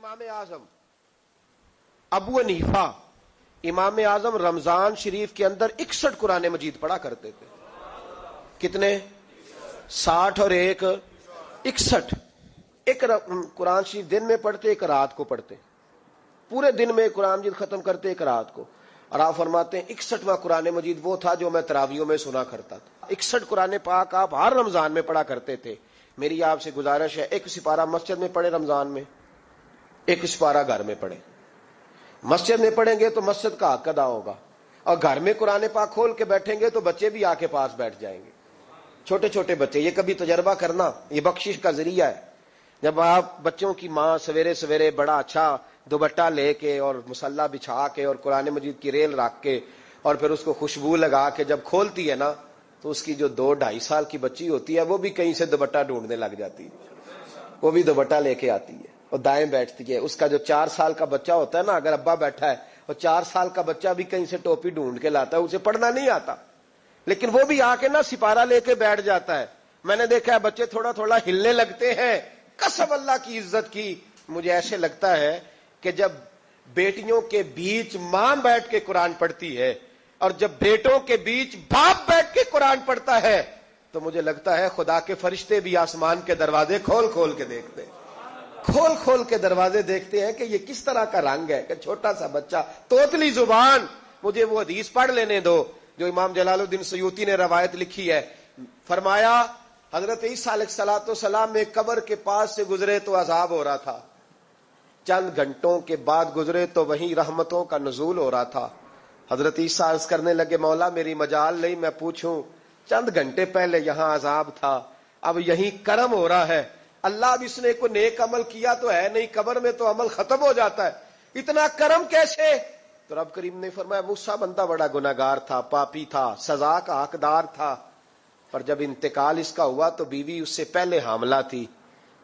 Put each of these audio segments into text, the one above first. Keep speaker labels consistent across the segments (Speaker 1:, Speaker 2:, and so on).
Speaker 1: امام اعظم ابو حنیفہ امام اعظم رمضان شریف کے اندر 61 قرآن مجید پڑھا کرتے تھے. کتنے؟ 60 اور 1 61. ایک قرآن شریف دن میں پڑھتے, ایک رات کو پڑھتے. پورے دن میں قرآن مجید ختم کرتے, ایک رات کو. اور آپ فرماتے ہیں 61واں قرآن مجید وہ تھا جو میں تراویحوں میں سنا کرتا تھا. 61 قرآن پاک آپ ہر رمضان میں پڑھا کرتے تھے. میری آپ سے گزارش ہے, ایک سپارہ مسجد میں پڑھے رمضان میں, ایک سپارہ گھر میں پڑھے. مسجد میں پڑھیں گے تو مسجد کا حق ادا ہوگا, اور گھر میں قرآن پاک کھول کے بیٹھیں گے تو بچے بھی آ کے پاس بیٹھ جائیں گے, چھوٹے چھوٹے بچے. یہ کبھی تجربہ کرنا, یہ بخشش کا ذریعہ ہے. جب آپ بچوں کی ماں سویرے سویرے بڑا اچھا دوپٹہ لے کے اور مصلی بچھا کے اور قرآن مجید کی ریل رکھ کے اور پھر اس کو خوشبو لگا کے جب کھولتی ہے نا, تو اس کی جو 2-2.5 سال کی بچی ہوتی ہے وہ بھی کہیں سے دوپٹہ ڈھونڈنے لگ جاتی ہے, وہ بھی دوپٹہ لے کے آتی ہے اور دائیں بیٹھتی ہے. اس کا جو 4 سال کا بچہ ہوتا ہے نا, اگر ابا بیٹھا ہے اور 4 سال کا بچہ بھی کہیں سے ٹوپی ڈھونڈ کے لاتا ہے, اسے پڑھنا نہیں آتا, لیکن وہ بھی آ کے نا سپارہ لے کے بیٹھ جاتا ہے. میں نے دیکھا ہے بچے تھوڑا تھوڑا ہلنے لگتے ہیں. قسم اللہ کی عزت کی, مجھے ایسے لگتا ہے کہ جب بیٹیوں کے بیچ ماں بیٹھ کے قرآن پڑھتی ہے اور جب بیٹوں کے بیچ باپ بیٹھ کے قرآن پڑھتا ہے, تو مجھے لگتا ہے خدا کے فرشتے بھی آسمان کے دروازے کھول کھول کے دیکھتے ہیں, کھول کھول کے دروازے دیکھتے ہیں کہ یہ کس طرح کا رنگ ہے کہ چھوٹا سا بچہ توتلی زبان. مجھے وہ حدیث پڑھ لینے دو جو امام جلال الدین سیوطی نے روایت لکھی ہے. فرمایا حضرت عیسیٰ علیہ السلام میں قبر کے پاس سے گزرے تو عذاب ہو رہا تھا, چند گھنٹوں کے بعد گزرے تو وہیں رحمتوں کا نزول ہو رہا تھا. حضرت عیسیٰ عرض کرنے لگے, مولا میری مجال نہیں میں پوچھوں, چند گھنٹے پہلے یہاں عذاب تھا, اب یہیں کرم ہو رہا ہے. اللہ اب اس نے کوئی نیک عمل کیا تو ہے نہیں, قبر میں تو عمل ختم ہو جاتا ہے, اتنا کرم کیسے؟ تو رب کریم نے فرمایا موسیٰ بندہ بڑا گناہگار تھا, پاپی تھا, سزا کا حقدار تھا, پر جب انتقال اس کا ہوا تو بیوی اس سے پہلے حاملہ تھی.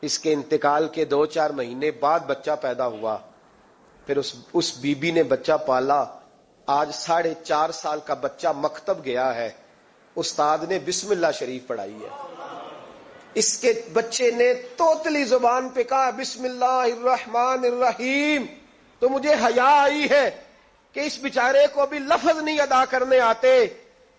Speaker 1: اس کے انتقال کے 2-4 مہینے بعد بچہ پیدا ہوا, پھر اس بیوی نے بچہ پالا. آج 4.5 سال کا بچہ مکتب گیا ہے, استاد نے بسم اللہ شریف پڑھائی ہے, اس کے بچے نے توتلی زبان پہ کہا بسم اللہ الرحمن الرحیم. تو مجھے حیا آئی ہے کہ اس بیچارے کو بھی لفظ نہیں ادا کرنے آتے,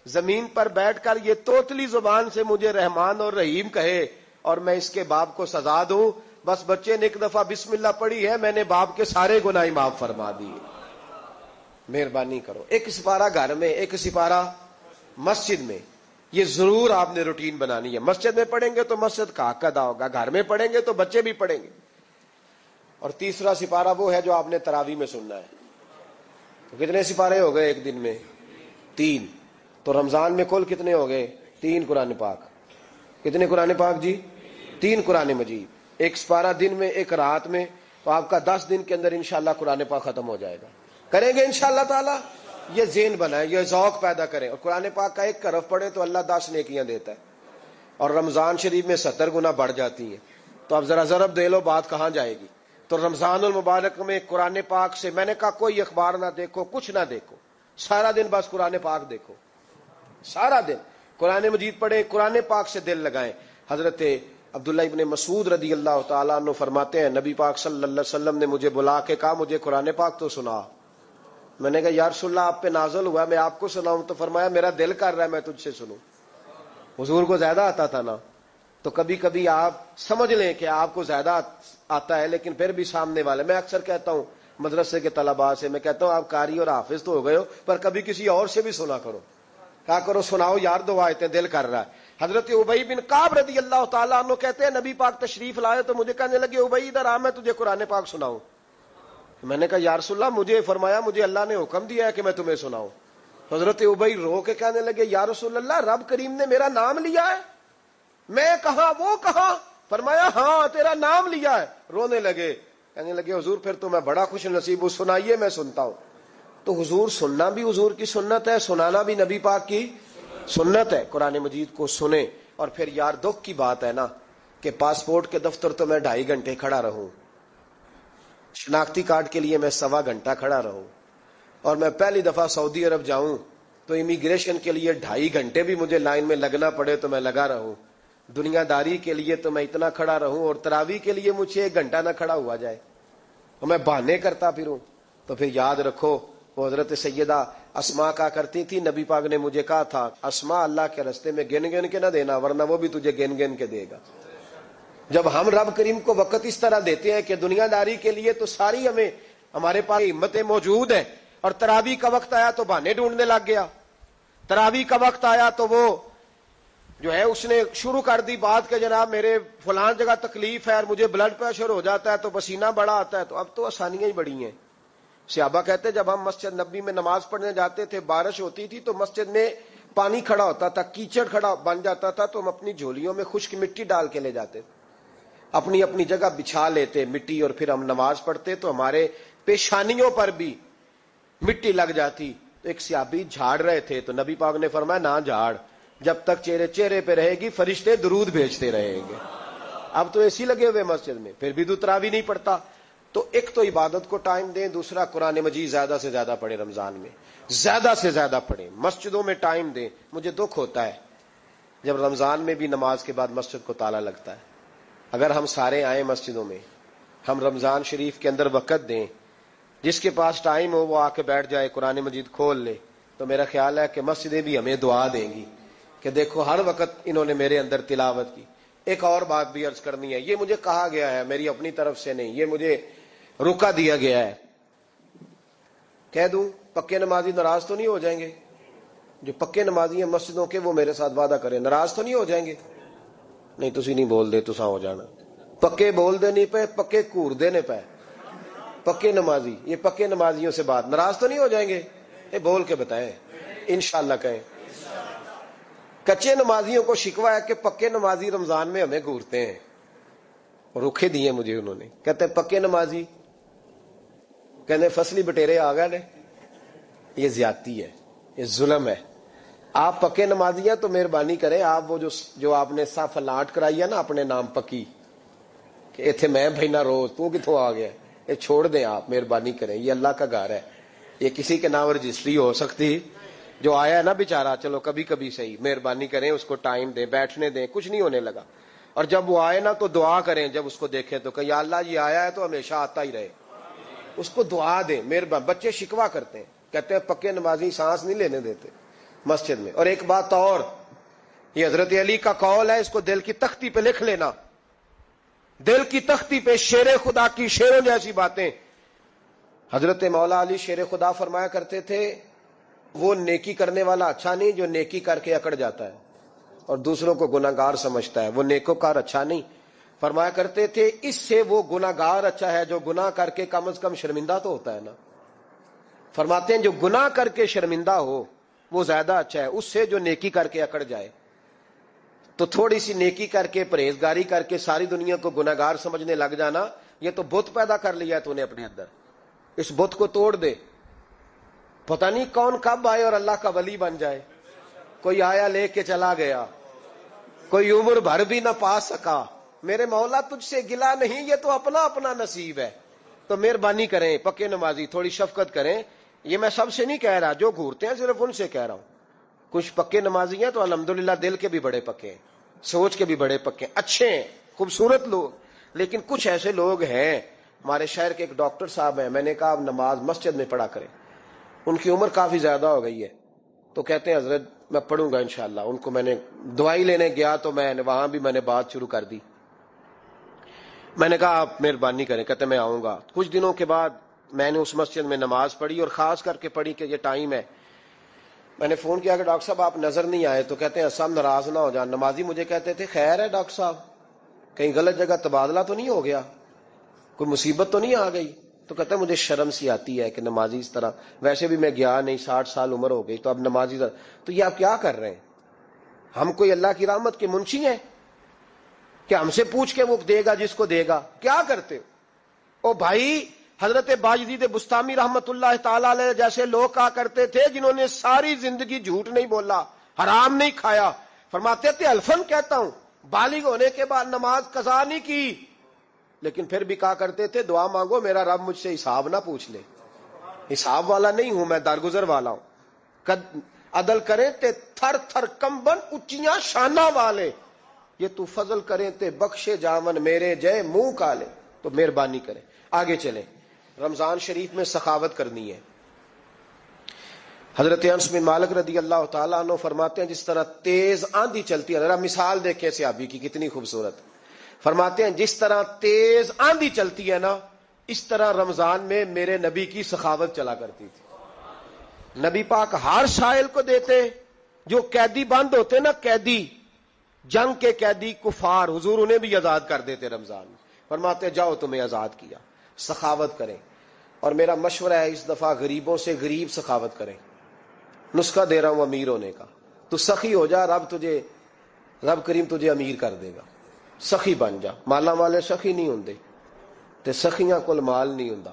Speaker 1: زمین پر بیٹھ کر یہ توتلی زبان سے مجھے رحمان اور رحیم کہے اور میں اس کے باپ کو سزا دوں. بس بچے نے ایک دفعہ بسم اللہ پڑھی ہے, میں نے باپ کے سارے گناہ معاف فرما دیے. مہربانی کرو, ایک سپارہ گھر میں, ایک سپارہ مسجد میں. یہ ضرور آپ نے روٹین بنانی ہے. مسجد میں پڑھیں گے تو مسجد کا حق ادا ہوگا, گھر میں پڑھیں گے تو بچے بھی پڑھیں گے. اور تیسرا سپارہ وہ ہے جو آپ نے تراویح میں سننا ہے. تو کتنے سپارے ہو گئے ایک دن میں؟ 3. تو رمضان میں کل کتنے ہو گئے؟ 3 قرآن پاک. کتنے قرآن پاک جی؟ 3 قرآن مجید. ایک سپارہ دن میں, ایک رات میں. تو آپ کا 10 دن کے اندر انشاءاللہ قرآن پاک ختم ہو جائے گا. کریں گے انشاءاللہ تعالی. یہ ذہن بنائیں, یہ ذوق پیدا کریں, اور قرآن پاک کا ایک حرف پڑھیں تو اللہ 10 نیکیاں دیتا ہے, اور رمضان شریف میں 70 گنا بڑھ جاتی ہیں. تو اب ذرا ضرب دے لو بات کہاں جائے گی. تو رمضان المبارک میں قرآن پاک سے میں نے کہا کوئی اخبار نہ دیکھو, کچھ نہ دیکھو, سارا دن بس قرآن پاک دیکھو, سارا دن قرآن مجید پڑھیں, قرآن پاک سے دل لگائیں. حضرت عبداللہ ابن مسعود رضی اللہ تعالیٰ عنہ فرماتے ہیں نبی پاک صلی اللہ علیہ وسلم نے مجھے بلا کے کہا مجھے قرآن پاک تو سنا. میں نے کہا یا رسول اللہ آپ پہ نازل ہوا میں آپ کو سناؤں؟ تو فرمایا میرا دل کر رہا ہے میں تجھ سے سنوں. حضور کو زیادہ آتا تھا نا, تو کبھی کبھی آپ سمجھ لیں کہ آپ کو زیادہ آتا ہے, لیکن پھر بھی سامنے والے, میں اکثر کہتا ہوں مدرسے کے طلباء سے, میں کہتا ہوں آپ قاری اور حافظ تو ہو گئے ہو, پر کبھی کسی اور سے بھی سنا کرو, کہا کرو سناؤ یار 2 آیتیں, دل کر رہا ہے. حضرت ابی بن کعب رضی اللہ تعالیٰ عنہ کہتے ہیں نبی پاک تشریف لائے تو مجھے کہنے لگے ابی ادھر آ میں تجھے قرآن پاک سناؤں. میں نے کہا یا رسول اللہ مجھے فرمایا مجھے اللہ نے حکم دیا ہے کہ میں تمہیں سناؤں. حضرت ابی رو کے کہنے لگے یا رسول اللہ رب کریم نے میرا نام لیا ہے. میں کہاں وہ کہاں؟ فرمایا ہاں تیرا نام لیا ہے. رونے لگے, کہنے لگے حضور پھر تو میں بڑا خوش نصیب ہوں, سنائیے میں سنتا ہوں. تو حضور سننا بھی حضور کی سنت ہے, سنانا بھی نبی پاک کی سنت ہے. قرآن مجید کو سنیں. اور پھر یار دکھ کی بات ہے نا کہ پاسپورٹ کے دفتر تو میں 2.5 گھنٹے کھڑا رہوں, شناختی کارڈ کے لیے میں 1.25 گھنٹہ کھڑا رہوں, اور میں پہلی دفعہ سعودی عرب جاؤں تو امیگریشن کے لیے 2.5 گھنٹے بھی مجھے لائن میں لگنا پڑے تو میں لگا رہوں. دنیا داری کے لیے تو میں اتنا کھڑا رہوں, اور تراویح کے لیے مجھے 1 گھنٹہ نہ کھڑا ہوا جائے. اور میں بہانے کرتا پھروں، تو پھر یاد رکھو وہ حضرت سیدہ اسما کہا کرتی تھی، نبی پاک نے مجھے کہا تھا اسما اللہ کے راستے میں گن گن کے نہ دینا ورنہ وہ بھی تجھے گن گن کے دے گا۔ جب ہم رب کریم کو وقت اس طرح دیتے ہیں کہ دنیا داری کے لیے تو ساری ہمارے پاس ہمتیں موجود ہیں، اور تراویح کا وقت آیا تو بہانے ڈھونڈنے لگ گیا، تراویح کا وقت آیا تو وہ جو ہے اس نے شروع کر دی بات کہ جناب میرے فلان جگہ تکلیف ہے اور مجھے بلڈ پریشر ہو جاتا ہے تو پسینہ بڑا آتا ہے، تو اب تو آسانیاں ہی بڑی ہیں۔ صحابہ کہتے جب ہم مسجد نبی میں نماز پڑھنے جاتے تھے، بارش ہوتی تھی تو مسجد میں پانی کھڑا ہوتا تھا، کیچڑ کھڑا بن جاتا تھا، تو ہم اپنی جھولیوں میں خشک مٹی ڈال کے لے جاتے تھے، اپنی اپنی جگہ بچھا لیتے مٹی، اور پھر ہم نماز پڑھتے تو ہمارے پیشانیوں پر بھی مٹی لگ جاتی۔ تو ایک صحابی جھاڑ رہے تھے تو نبی پاک نے فرمایا نہ جھاڑ، جب تک چہرے پہ رہے گی فرشتے درود بھیجتے رہیں گے۔ اب تو ایسی لگے ہوئے مسجد میں، پھر بھی تو تراویح نہیں پڑھتا۔ تو ایک تو عبادت کو ٹائم دیں، دوسرا قرآن مجید زیادہ سے زیادہ پڑھیں، رمضان میں زیادہ سے زیادہ پڑھیں، مسجدوں میں ٹائم دیں۔ مجھے دکھ ہوتا ہے جب رمضان میں بھی نماز کے بعد مسجد کو تالا لگتا ہے۔ اگر ہم سارے آئیں مسجدوں میں، ہم رمضان شریف کے اندر وقت دیں، جس کے پاس ٹائم ہو وہ آ کے بیٹھ جائے، قرآن مجید کھول لے، تو میرا خیال ہے کہ مسجدیں بھی ہمیں دعا دیں گی کہ دیکھو ہر وقت انہوں نے میرے اندر تلاوت کی۔ ایک اور بات بھی عرض کرنی ہے، یہ مجھے کہا گیا ہے، میری اپنی طرف سے نہیں، یہ مجھے روکا دیا گیا ہے۔ کہہ دوں پکے نمازی ناراض تو نہیں ہو جائیں گے؟ جو پکے نمازی ہیں مسجدوں کے وہ میرے ساتھ وعدہ کریں، ناراض تو نہیں ہو جائیں گے؟ نہیں تسی نہیں بول دے، تساں ہو جانا۔ پکے بول دے نہیں پے، پکے کور دینے پے۔ پکے نمازی، یہ پکے نمازیوں سے بات، ناراض تو نہیں ہو جائیں گے؟ یہ بول کے بتائیں، انشاءاللہ کہیں۔ کچے نمازیوں کو شکوہ ہے کہ پکے نمازی رمضان میں ہمیں گورتے ہیں، روکے دیے مجھے انہوں نے، کہتے ہیں پکے نمازی، کہتے فصلی بٹیرے آ گئے نے۔ یہ زیادتی ہے، یہ ظلم ہے۔ آپ پکے نمازی ہیں تو مہربانی کریں، آپ وہ جو آپ نے صف لاٹ کرائی ہے نا اپنے نام پکی، کہ ایتھے میں بھینا روز تو کتوں آ گیا، یہ چھوڑ دیں آپ، مہربانی کریں، یہ اللہ کا گھر ہے، یہ کسی کے نام رجسٹری ہو سکتی۔ جو آیا ہے نا بیچارہ، چلو کبھی کبھی صحیح، مہربانی کریں اس کو ٹائم دیں، بیٹھنے دیں، کچھ نہیں ہونے لگا۔ اور جب وہ آئے نا تو دعا کریں، جب اس کو دیکھیں تو کہ یا اللہ یہ آیا ہے تو ہمیشہ آتا ہی رہے، اس کو دعا دیں، مہربانی۔ بچے شکوا کرتے ہیں، کہتے ہیں پکے نمازی سانس نہیں لینے دیتے مسجد میں۔ اور ایک بات اور، یہ حضرت علی کا قول ہے، اس کو دل کی تختی پہ لکھ لینا، دل کی تختی پہ، شیر خدا کی شیروں جیسی باتیں۔ حضرت مولا علی شیر خدا فرمایا کرتے تھے، وہ نیکی کرنے والا اچھا نہیں جو نیکی کر کے اکڑ جاتا ہے اور دوسروں کو گناہگار سمجھتا ہے، وہ نیکوکار اچھا نہیں۔ فرمایا کرتے تھے اس سے وہ گناہگار اچھا ہے جو گناہ کر کے کم از کم شرمندہ تو ہوتا ہے نا۔ فرماتے ہیں جو گناہ کر کے شرمندہ ہو وہ زیادہ اچھا ہے اس سے جو نیکی کر کے اکڑ جائے۔ تو تھوڑی سی نیکی کر کے، پرہیزگاری کر کے ساری دنیا کو گناہگار سمجھنے لگ جانا، یہ تو بت پیدا کر لیا ہے تو نے اپنے اندر، اس بت کو توڑ دے۔ پتہ نہیں کون کب آئے اور اللہ کا ولی بن جائے۔ کوئی آیا لے کے چلا گیا، کوئی عمر بھر بھی نہ پا سکا۔ میرے مولا تجھ سے گلا نہیں، یہ تو اپنا اپنا نصیب ہے۔ تو مہربانی کریں پکے نمازی، تھوڑی شفقت کریں۔ یہ میں سب سے نہیں کہہ رہا، جو گھورتے ہیں صرف ان سے کہہ رہا ہوں۔ کچھ پکے نمازی ہیں تو الحمدللہ دل کے بھی بڑے پکے ہیں، سوچ کے بھی بڑے پکے ہیں، اچھے ہیں، خوبصورت لوگ۔ لیکن کچھ ایسے لوگ ہیں، ہمارے شہر کے ایک ڈاکٹر صاحب ہیں، میں نے کہا آپ نماز مسجد میں پڑھا کریں، ان کی عمر کافی زیادہ ہو گئی ہے، تو کہتے ہیں حضرت میں پڑھوں گا انشاءاللہ۔ ان کو میں نے دوائی لینے گیا تو وہاں بھی میں نے بات شروع کر دی، میں نے کہا آپ مہربانی کریں، کہتے میں آؤں گا۔ کچھ دنوں کے بعد میں نے اس مسجد میں نماز پڑھی اور خاص کر کے پڑھی کہ یہ ٹائم ہے۔ میں نے فون کیا کہ ڈاکٹر صاحب آپ نظر نہیں آئے، تو کہتے ہیں سب ناراض نہ ہو جان۔ نمازی مجھے کہتے تھے خیر ہے ڈاکٹر صاحب، کہیں غلط جگہ تبادلہ تو نہیں ہو گیا، کوئی مصیبت تو نہیں آ گئی؟ تو کہتا ہے مجھے شرم سی آتی ہے کہ نمازی اس طرح، ویسے بھی میں گیا نہیں، 60 سال عمر ہو گئی، تو اب نمازی تو یہ آپ کیا کر رہے ہیں؟ ہم کوئی اللہ کی رحمت کے منشی ہیں کہ ہم سے پوچھ کے وہ دے گا جس کو دے گا؟ کیا کرتے ہو؟ او بھائی، حضرت باجدید بستامی رحمت اللہ تعالی علیہ جیسے لوگ کہا کرتے تھے جنہوں نے ساری زندگی جھوٹ نہیں بولا، حرام نہیں کھایا، فرماتے تھے الفن کہتا ہوں، بالغ ہونے کے بعد نماز قضا نہیں کی، لیکن پھر بھی کہا کرتے تھے دعا مانگو میرا رب مجھ سے حساب نہ پوچھ لے۔ حساب والا نہیں ہوں میں، درگزر والا ہوں۔ عدل کریں تے تھر تھر کمبن اچیاں شانہ والے، یہ تو فضل کریں تے بخشے جاون میرے جے منہ کالے۔ تو مہربانی کریں، آگے چلیں۔ رمضان شریف میں سخاوت کرنی ہے. حضرت انس بن مالک رضی اللہ تعالیٰ عنہ فرماتے ہیں جس طرح تیز آندھی چلتی ہے، ذرا مثال دیکھیں صحابی کی کتنی خوبصورت. فرماتے ہیں جس طرح تیز آندھی چلتی ہے نا، اس طرح رمضان میں میرے نبی کی سخاوت چلا کرتی تھی. نبی پاک ہر سائل کو دیتے، جو قیدی بند ہوتے نا، قیدی جنگ کے قیدی کفار، حضور انہیں بھی آزاد کر دیتے رمضان میں. فرماتے جاؤ تمہیں آزاد کیا، سخاوت کریں. اور میرا مشورہ ہے اس دفعہ غریبوں سے غریب سخاوت کریں. نسخہ دے رہا ہوں امیر ہونے کا. تو سخی ہو جا، رب کریم تجھے امیر کر دے گا. سخی بن جا. مالا والے سخی نہیں ہوندے تے سخیاں کول مال نہیں ہوندا.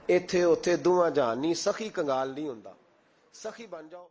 Speaker 1: ایتھے اوتھے دوواں جہان نہیں، سخی کنگال نہیں ہوندا. سخی بن جاؤ.